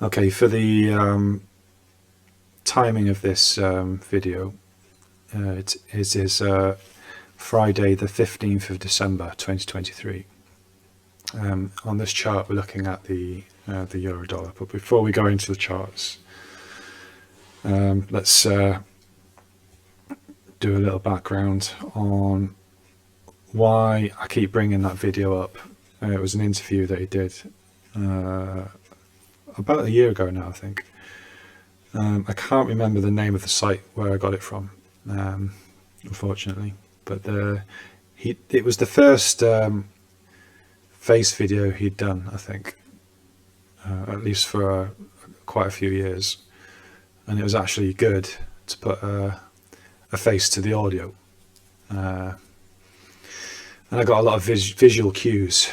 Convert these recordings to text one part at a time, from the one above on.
Okay, for the timing of this video, it is Friday the 15th of December 2023. On this chart we're looking at the euro dollar, but before we go into the charts, let's do a little background on why I keep bringing that video up. It was an interview that he did about a year ago now, I think. I can't remember the name of the site where I got it from, unfortunately, but it was the first face video he'd done, I think, at least for quite a few years, and it was actually good to put a face to the audio, and I got a lot of visual cues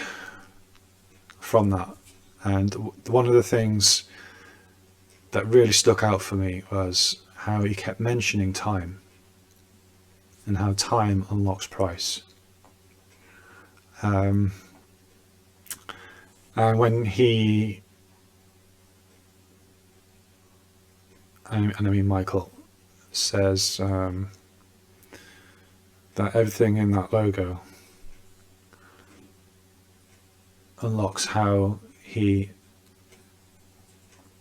from that. And one of the things that really stuck out for me was how he kept mentioning time and how time unlocks price. And when he, I mean Michael, says that everything in that logo unlocks how he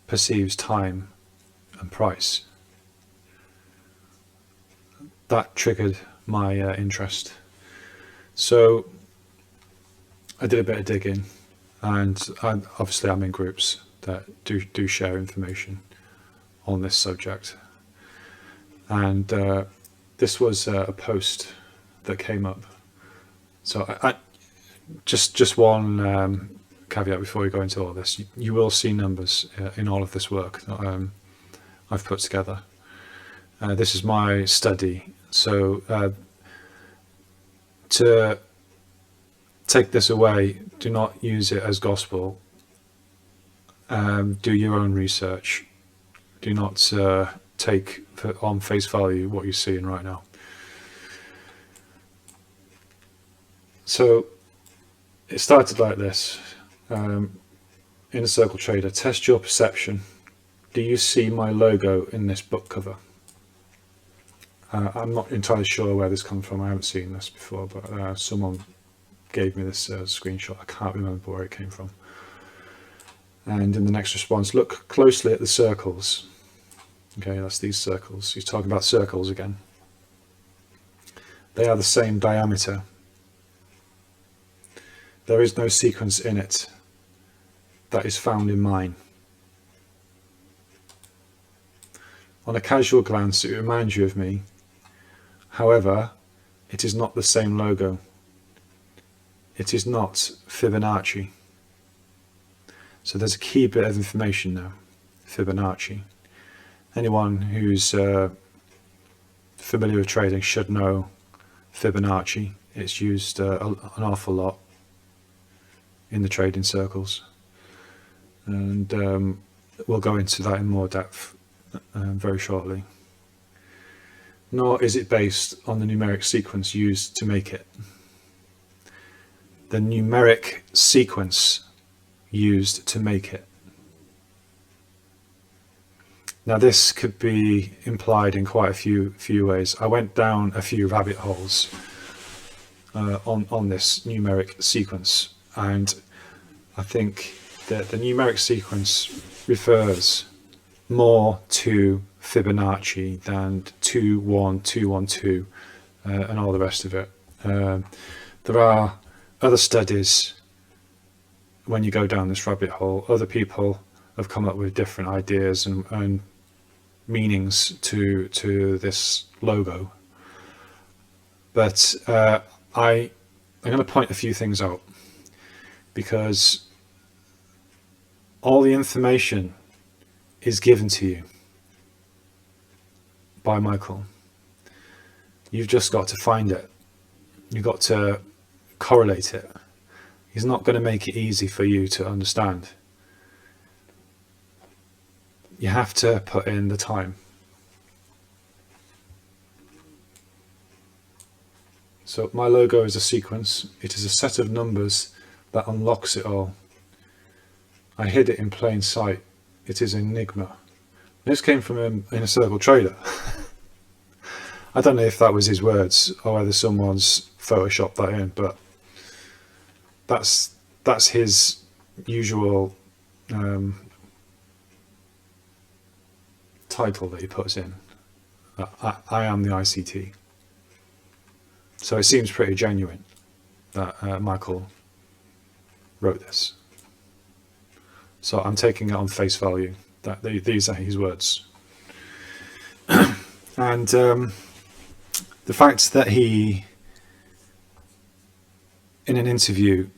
perceives time and price, that triggered my interest. So I did a bit of digging, and obviously I'm in groups that do share information on this subject, and this was a post that came up. So I just one caveat before we go into all this: you will see numbers in all of this work that I've put together. This is my study, so to take this away, do not use it as gospel. Do your own research. Do not take on face value what you're seeing right now. So it started like this. Inner Circle Trader, test your perception. Do you see my logo in this book cover? I'm not entirely sure where this comes from. I haven't seen this before, but someone gave me this screenshot. I can't remember where it came from. And in the next response, look closely at the circles. Okay, that's these circles. He's talking about circles again. They are the same diameter. There is no sequence in it that is found in mine. On a casual glance, it reminds you of me. However, it is not the same logo. It is not Fibonacci. So there's a key bit of information now. Fibonacci. Anyone who's familiar with trading should know Fibonacci. It's used an awful lot in the trading circles, and we'll go into that in more depth very shortly. Nor is it based on the numeric sequence used to make it. The numeric sequence used to make it. Now this could be implied in quite a few ways. I went down a few rabbit holes on this numeric sequence, and I think that the numeric sequence refers more to Fibonacci than 2, 1, 2, 1, 2 and all the rest of it. There are other studies. When you go down this rabbit hole, other people have come up with different ideas and meanings to this logo, but I'm going to point a few things out, because All the information is given to you by Michael. You've just got to find it. You've got to correlate it. He's not going to make it easy for you to understand. You have to put in the time. So my logo is a sequence. It is a set of numbers that unlocks it all. I hid it in plain sight. It is enigma. This came from him in a Circle Trader. I don't know if that was his words or whether someone's photoshopped that in, but that's his usual title that he puts in. I am the ICT. So it seems pretty genuine that Michael wrote this. So I'm taking it on face value that these are his words. And the fact that he, in an interview,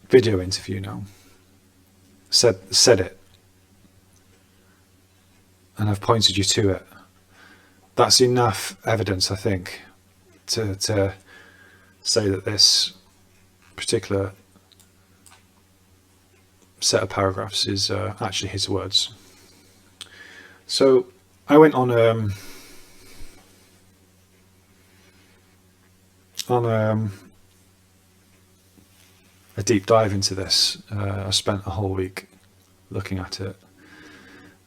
video interview now, said it, and I've pointed you to it, that's enough evidence, I think, to say that this particular set of paragraphs is actually his words. So I went on a deep dive into this. I spent a whole week looking at it.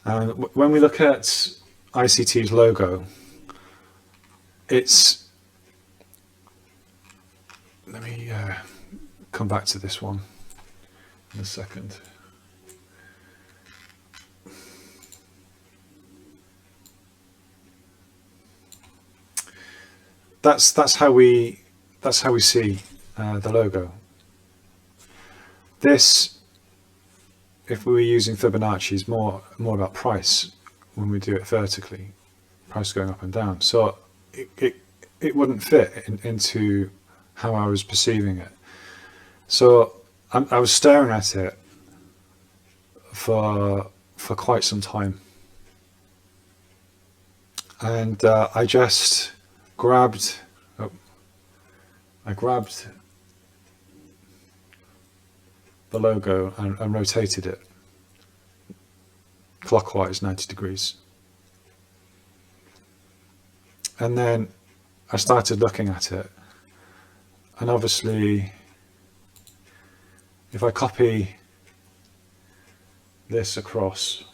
And when we look at ICT's logo, it's, let me come back to this one in a second. That's how we see the logo. This, if we were using Fibonacci, is more about price when we do it vertically, price going up and down. So it wouldn't fit into how I was perceiving it. So I was staring at it for quite some time, and I just grabbed the logo and rotated it clockwise 90 degrees. And then I started looking at it, and obviously if I copy this across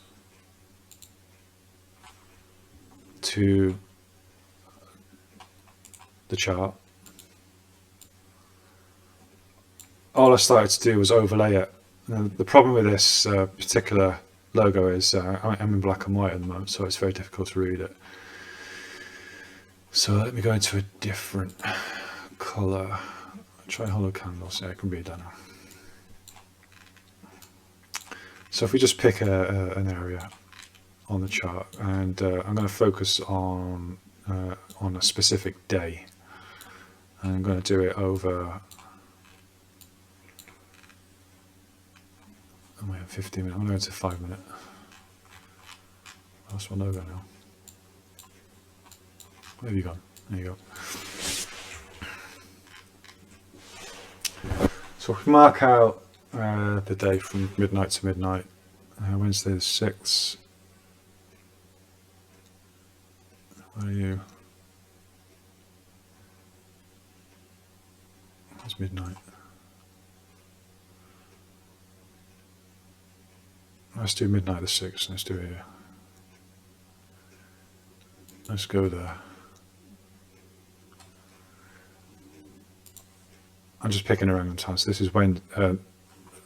to the chart, all I started to do was overlay it. The problem with this particular logo is I'm in black and white at the moment, so it's very difficult to read it. So let me go into a different colour. Try hollow candles. Yeah, I can read that now. So if we just pick an area on the chart, and I'm going to focus on a specific day, and I'm going to do it over 15 minutes. I'm going to go to 5 minutes. That's one logo now. Where have you gone? There you go. So if we mark out the day from midnight to midnight, Wednesday the 6th. Where are you? It's midnight. Let's do midnight the 6th. Let's do it here. Let's go there. I'm just picking a random time. So this is when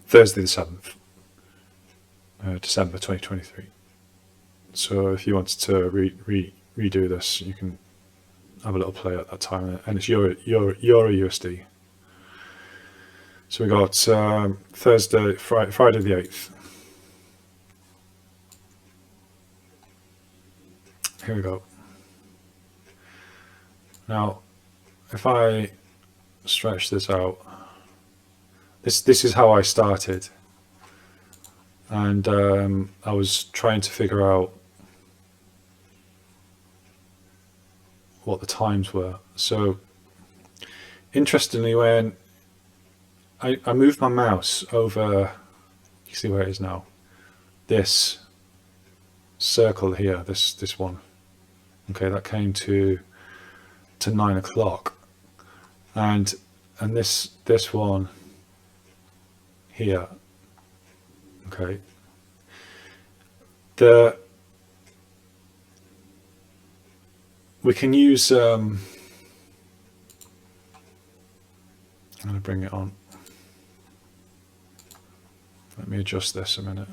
Thursday the 7th, December 2023. So if you wanted to redo this, you can have a little play at that time, and it's Euro USD. So we got Friday the 8th. Here we go. Now, if I stretch this out, this is how I started. and I was trying to figure out what the times were. So interestingly, when I moved my mouse over, you see where it is now, this circle here, this one, okay, that came to 9 o'clock, and this one here, okay, we can use I'm going to bring it on. Let me adjust this a minute.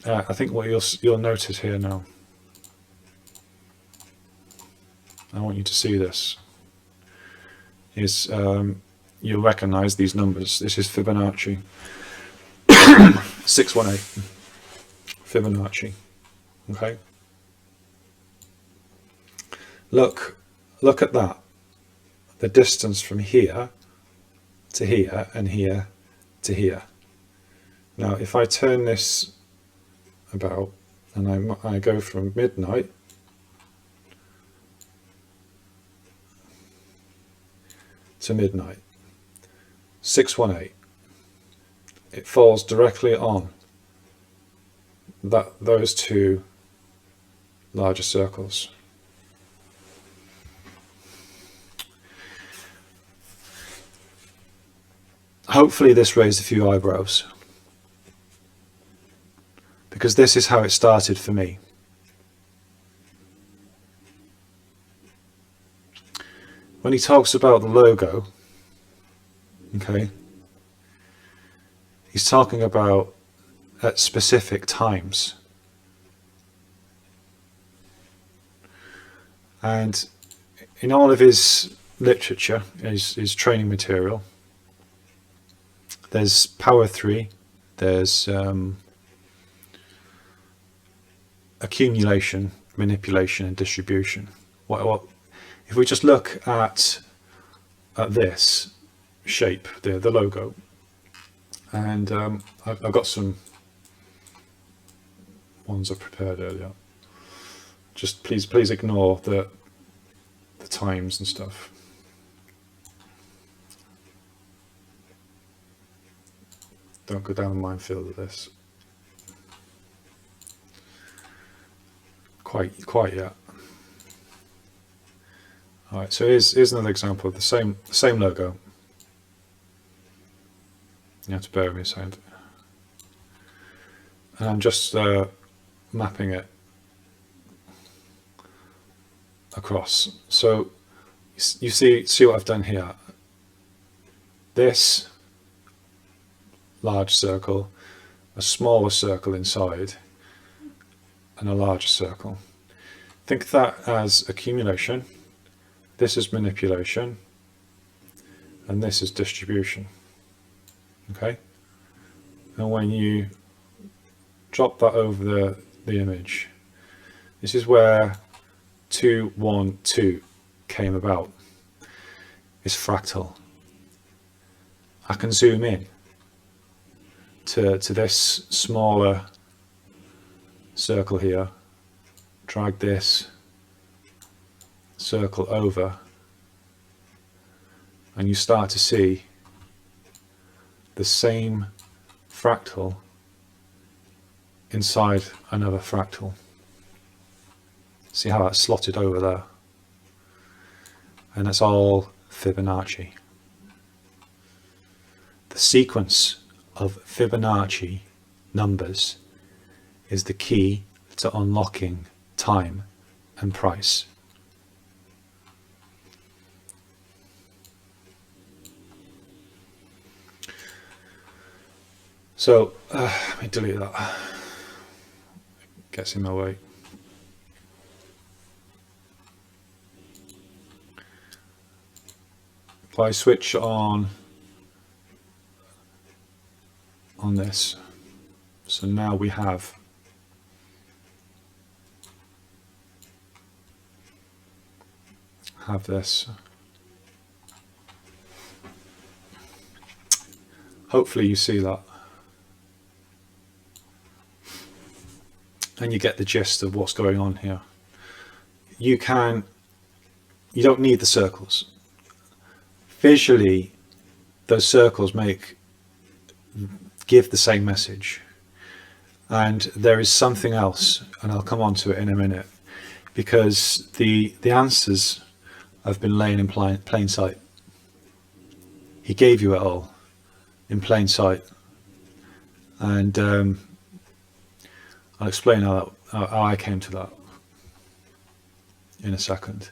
I think what you'll notice here now, I want you to see this, is you'll recognize these numbers. This is Fibonacci. 618 Fibonacci. Okay, look at that, the distance from here to here and here to here. Now if I turn this about and I go from midnight to midnight, 618, it falls directly on those two larger circles. Hopefully this raised a few eyebrows, because this is how it started for me. When he talks about the logo, okay, he's talking about at specific times. And in all of his literature, his training material, there's power 3, there's accumulation, manipulation and distribution. What if we just look at this shape, the logo, and I've got some ones I prepared earlier. Just please ignore the times and stuff. Don't go down the minefield of this quite yet. All right, so here's another example of the same logo. You have to bear with me a second. And I'm just mapping it across. So you see what I've done here. This large circle, a smaller circle inside, and a larger circle. Think that as accumulation, this is manipulation, and this is distribution. Okay? And when you drop that over the image, this is where 212 came about. It's fractal. I can zoom in to this smaller circle here, drag this circle over, and you start to see the same fractal inside another fractal. See how that's slotted over there? And it's all Fibonacci. The sequence of Fibonacci numbers is the key to unlocking time and price. So let me delete that. It gets in my way. If I switch on this, so now we have have this. Hopefully you see that. And you get the gist of what's going on here. You don't need the circles. Visually, those circles give the same message. And there is something else, and I'll come on to it in a minute, because the answers have been laying in plain sight. He gave you it all in plain sight. And I'll explain how I came to that in a second.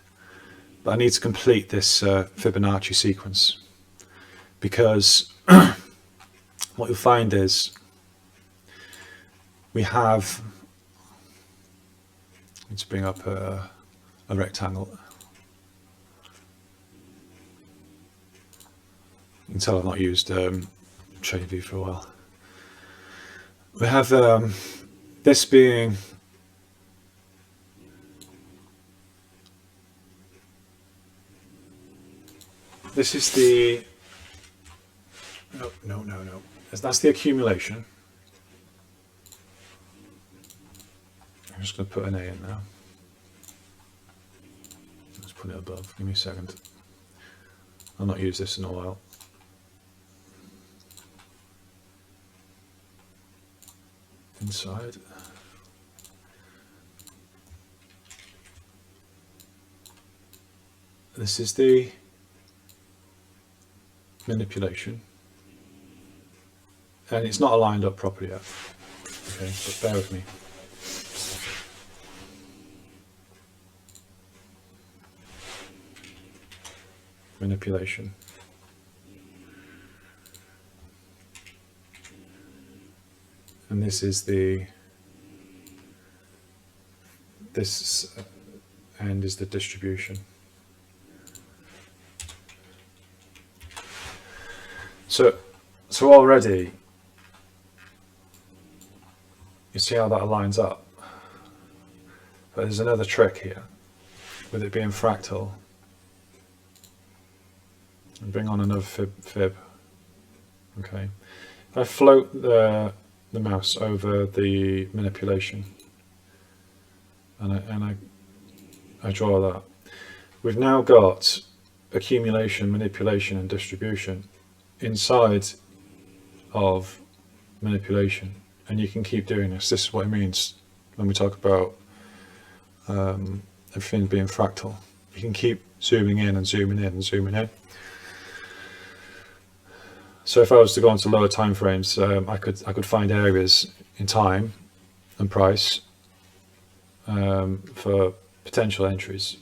But I need to complete this Fibonacci sequence, because what you'll find is we have, let's bring up a rectangle. You can tell I've not used Trade View for a while. We have this being this is the no. That's the accumulation. I'm just going to put an A in now. Let's put it above. Give me a second. I've not used this in a while. Inside. This is the manipulation, and it's not aligned up properly yet. Okay, but bear with me. Manipulation. And this is this end is the distribution. So already you see how that aligns up. But there's another trick here with it being fractal. And bring on another fib. Okay. If I float the mouse over the manipulation and I draw that, we've now got accumulation, manipulation and distribution inside of manipulation, and you can keep doing this. This is what it means when we talk about everything being fractal. You can keep zooming in and zooming in and zooming in. So if I was to go into lower time frames, I could find areas in time and price for potential entries.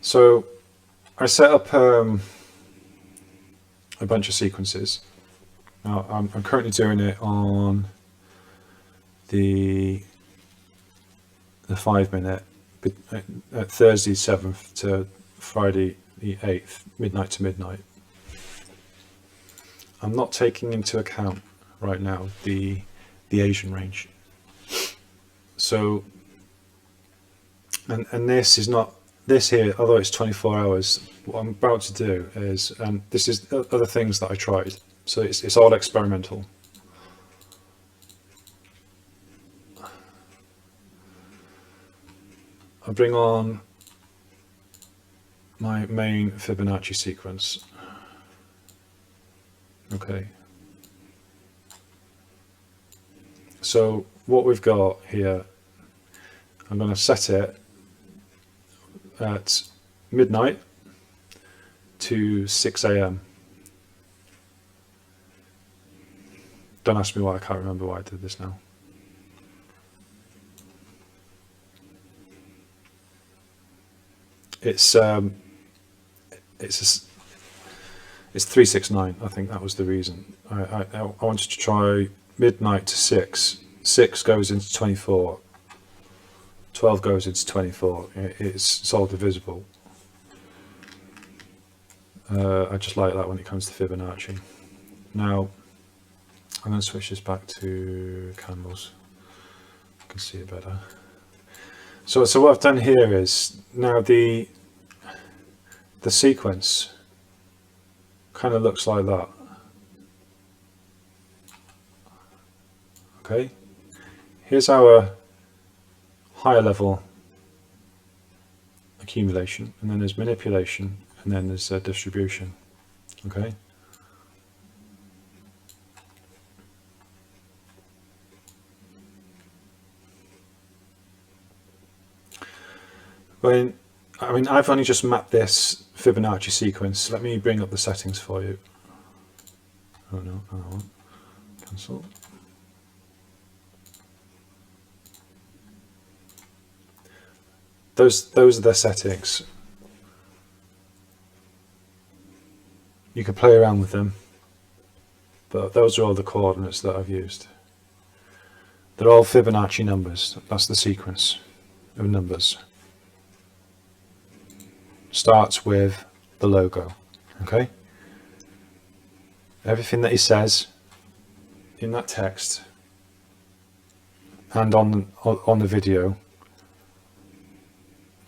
So I set up a bunch of sequences. Now I'm currently doing it on the 5 minute, at Thursday 7th to Friday the 8th, midnight to midnight. I'm not taking into account right now the Asian range. So, and this is not, this here, although it's 24 hours, what I'm about to do is, and this is other things that I tried, so it's all experimental. I bring on my main Fibonacci sequence. Okay. So what we've got here, I'm going to set it at midnight to 6 AM. Don't ask me why, I can't remember why I did this now. It's 369. I think that was the reason. I wanted to try midnight to 6. 6 goes into 24. 12 goes into 24. It's all divisible. I just like that when it comes to Fibonacci. Now I'm going to switch this back to candles. can see it better. So what I've done here is now the sequence kind of looks like that. Okay, here's our higher level accumulation, and then there's manipulation, and then there's distribution. Okay. I mean, I've only just mapped this Fibonacci sequence. Let me bring up the settings for you. Oh no, cancel. Those are the settings. You can play around with them, but those are all the coordinates that I've used. They're all Fibonacci numbers. That's the sequence of numbers. Starts with the logo. Okay. Everything that he says in that text and on the video,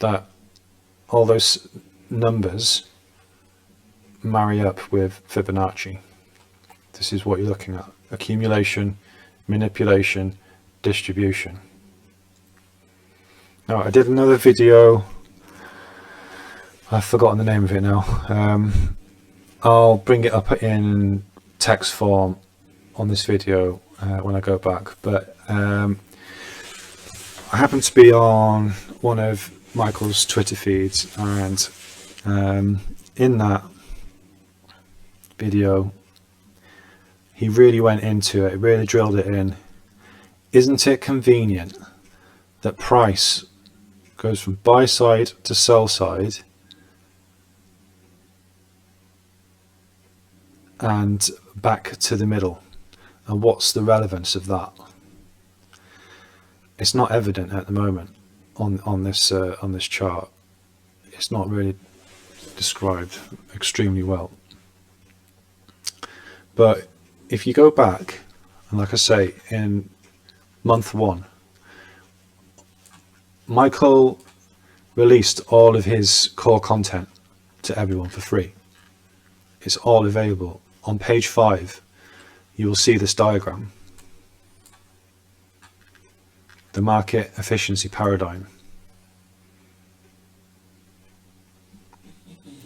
that all those numbers marry up with Fibonacci. This is what you're looking at: accumulation, manipulation, distribution. Now, I did another video, I've forgotten the name of it now. I'll bring it up in text form on this video when I go back, but I happen to be on one of Michael's Twitter feeds, and in that video he really went into it, really drilled it in. Isn't it convenient that price goes from buy side to sell side and back to the middle, and what's the relevance of that? It's not evident at the moment on this chart. It's not really described extremely well. But if you go back, and like I say, in month 1, Michael released all of his core content to everyone for free. It's all available. On page 5, you will see this diagram. The market efficiency paradigm.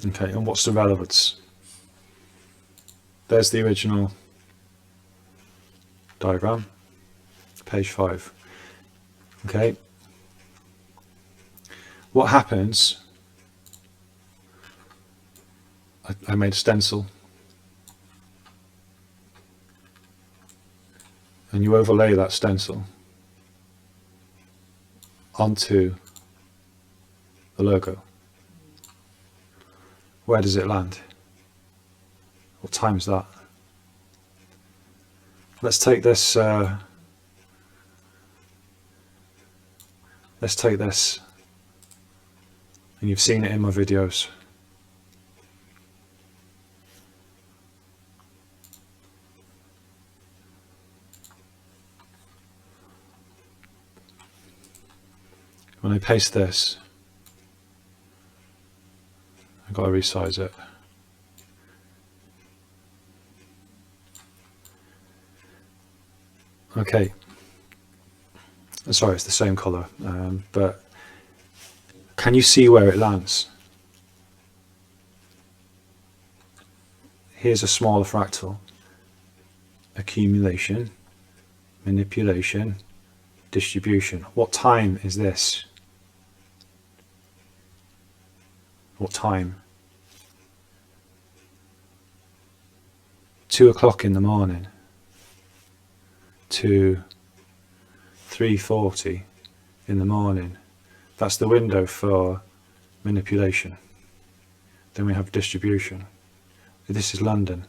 Okay, and what's the relevance? There's the original diagram, page 5. Okay. What happens? I made a stencil, and you overlay that stencil onto the logo. Where does it land? What time is that? Let's take this. Let's take this, and you've seen it in my videos. When I paste this, I've got to resize it. Okay, sorry, it's the same color, but can you see where it lands? Here's a smaller fractal. Accumulation, manipulation, distribution. What time is this? What time? 2 o'clock in the morning to 3:40 in the morning. That's the window for manipulation. Then we have distribution. This is London.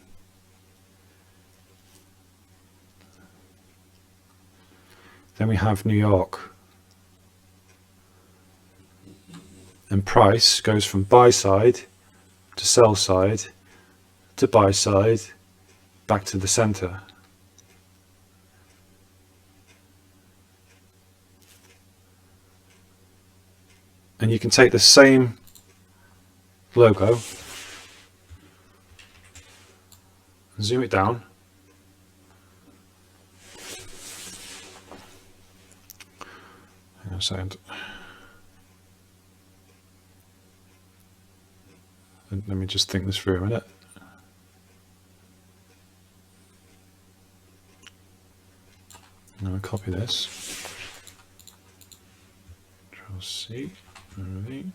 Then we have New York. And price goes from buy side to sell side to buy side back to the center. And you can take the same logo, zoom it down, hang on a second, let me just think this through a minute. I'm going to copy this, Control C, V.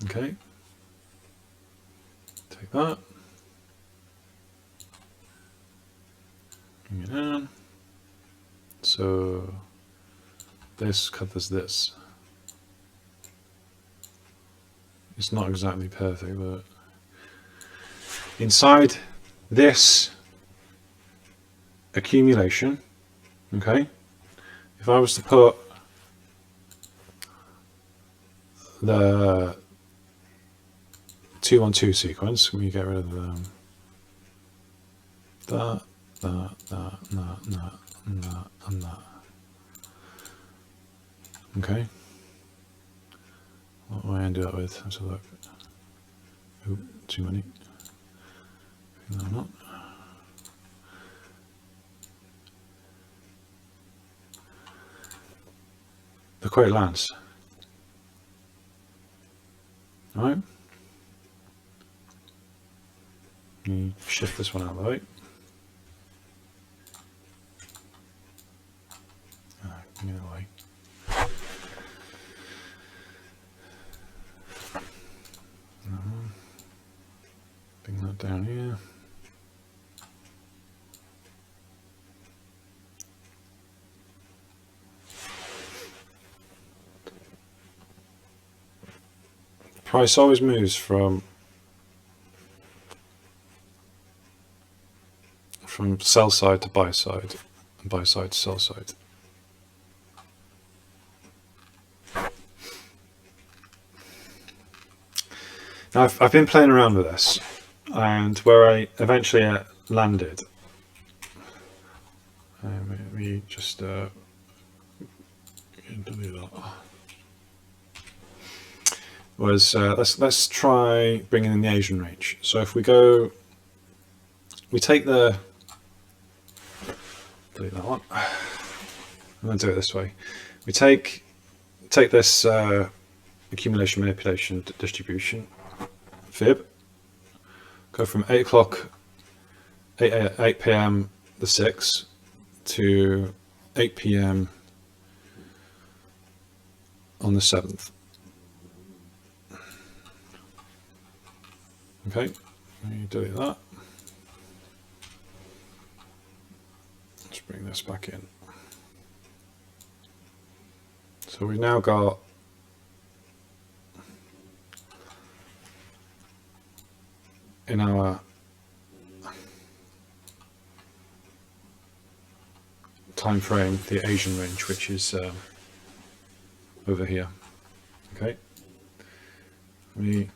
Okay, take that, bring it down, so this covers this. It's not exactly perfect, but inside this accumulation, okay, if I was to put the 2-1-2 sequence, we get rid of that, and that. Okay. What do I end up with? Let's have a look. Oop, too many. No, not. The quite lands. Alright. You shift this one out of the way. Get it away. Bring that down here. Price always moves from sell side to buy side, and buy side to sell side. Now I've been playing around with this, and where I eventually landed, let me just delete that. Was let's try bringing in the Asian range. So if we go, we take the, delete that one. I'm going to do it this way. We take this accumulation, manipulation, distribution fib, go from 8 p.m. the 6th to 8 p.m. on the 7th. Okay, you delete that. Let's bring this back in. So we've now got in our time frame the Asian range, which is over here. Okay, let me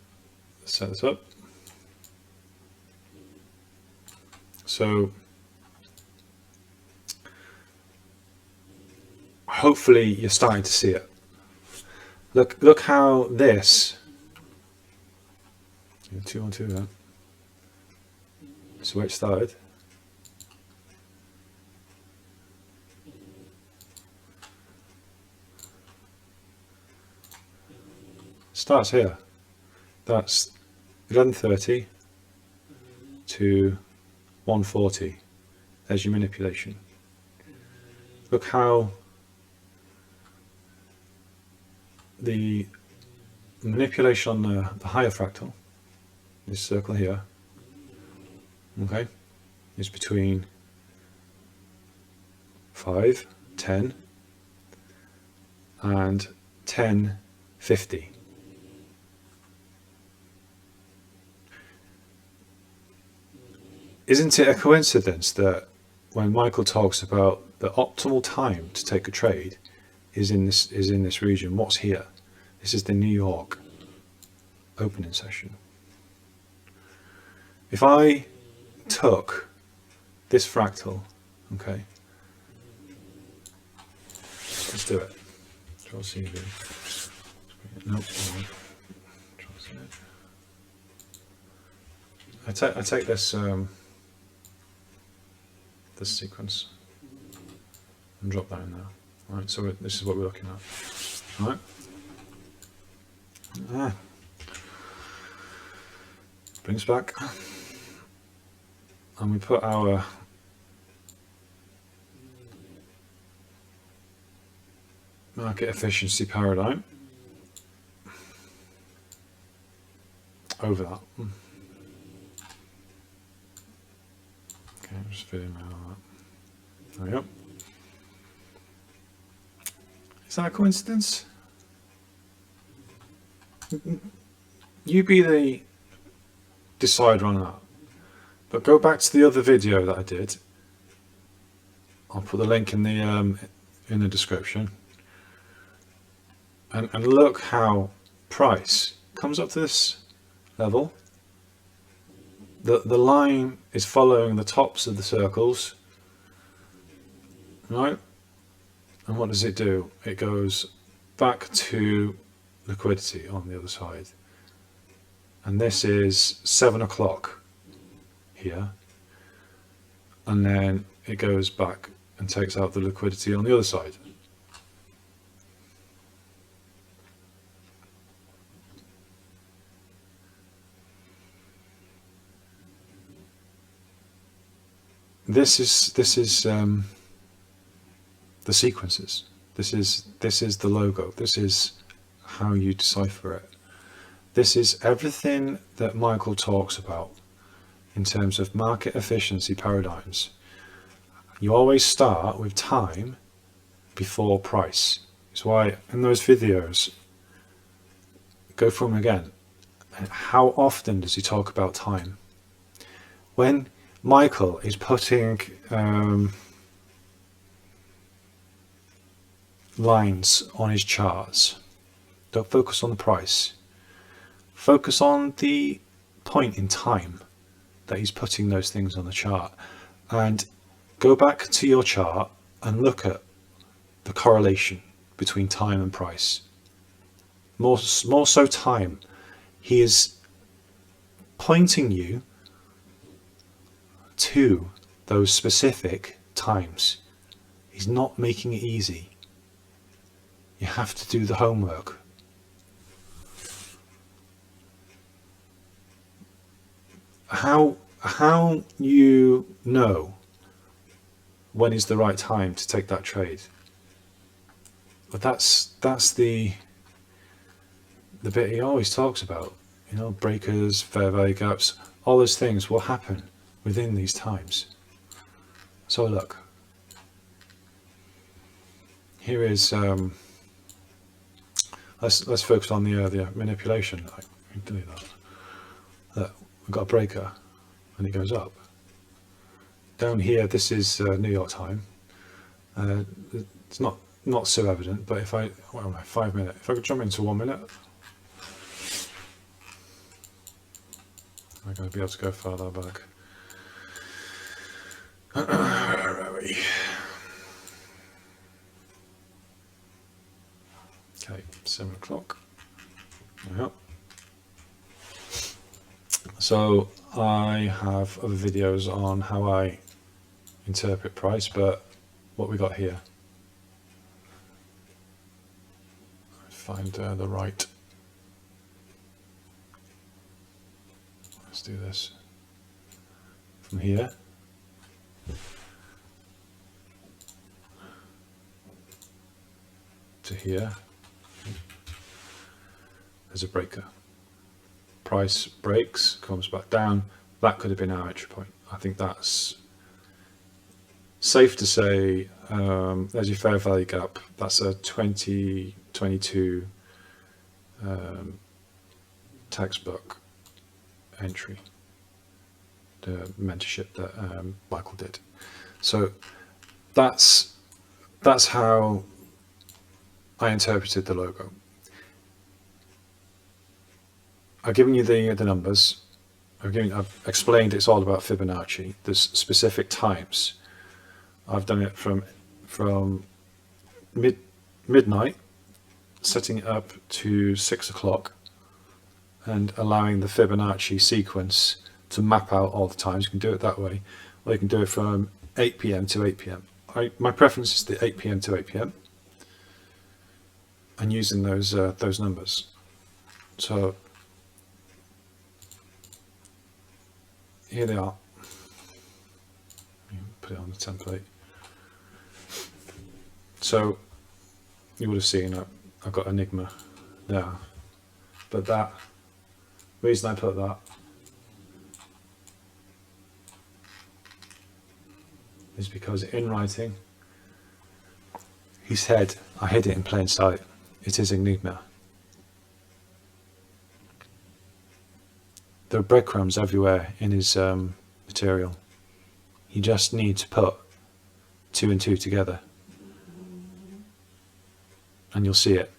set this up. So hopefully you're starting to see it. Look how this 2-on-2 there. So where it started. Starts here. That's 11:30 to 1:40. There's your manipulation. Look how the manipulation on the higher fractal, this circle here, okay, is between 5, 10 and 10:50. Isn't it a coincidence that when Michael talks about the optimal time to take a trade is in this region? What's here? This is the New York opening session. If I took this fractal Okay. Let's do it. Control CV. Nope. I take this this sequence and drop that in there. All right. So this is what we're looking at. All right. Brings back, and we put our market efficiency paradigm over that. Okay, just fit in all that. There we go. Is that a coincidence? You be the decider on that. But go back to the other video that I did. I'll put the link in the description. And look how price comes up to this level. The line is following the tops of the circles, right? And what does it do? It goes back to liquidity on the other side. And this is 7 o'clock here. And then it goes back and takes out the liquidity on the other side. This is the sequences. This is the logo. This is how you decipher it. This is everything that Michael talks about in terms of market efficiency paradigms. You always start with time before price. It's why in those videos, go through them again. How often does he talk about time? When Michael is putting lines on his charts, don't focus on the price. Focus on the point in time that he's putting those things on the chart, and go back to your chart and look at the correlation between time and price. More so time. He is pointing you to those specific times. He's not making it easy. You have to do the homework. How you know when is the right time to take that trade? But that's the bit he always talks about. You know, breakers, fair value gaps, all those things will happen within these times. So look, here is let's focus on the manipulation. I can delete that. Look, we've got a breaker and it goes up. Down here, this is New York time. It's not so evident, but if I 5 minutes, if I could jump into 1 minute, I'm going to be able to go farther back. Where are we? Okay, 7 o'clock. Yep. So I have other videos on how I interpret price, but what we got here, find the right, let's do this from here to here. There's a breaker. Price breaks, comes back down. That could have been our entry point. I think that's safe to say. There's your fair value gap. That's a 2022 textbook entry, the mentorship that Michael did. So that's how I interpreted the logo. I've given you the numbers. I've explained it's all about Fibonacci. There's specific times I've done it from midnight, setting it up to 6 o'clock, and allowing the Fibonacci sequence to map out all the times. You can do it that way, or you can do it from 8 p.m. to 8 p.m. My preference is the 8 p.m. to 8 p.m. and using those numbers. So here they are. Put it on the template. So you would have seen I've got Enigma there, but that reason I put that is because in writing he said I hid it in plain sight. It is Enigma. There are breadcrumbs everywhere in his material. You just need to put 2 and 2 together and you'll see it.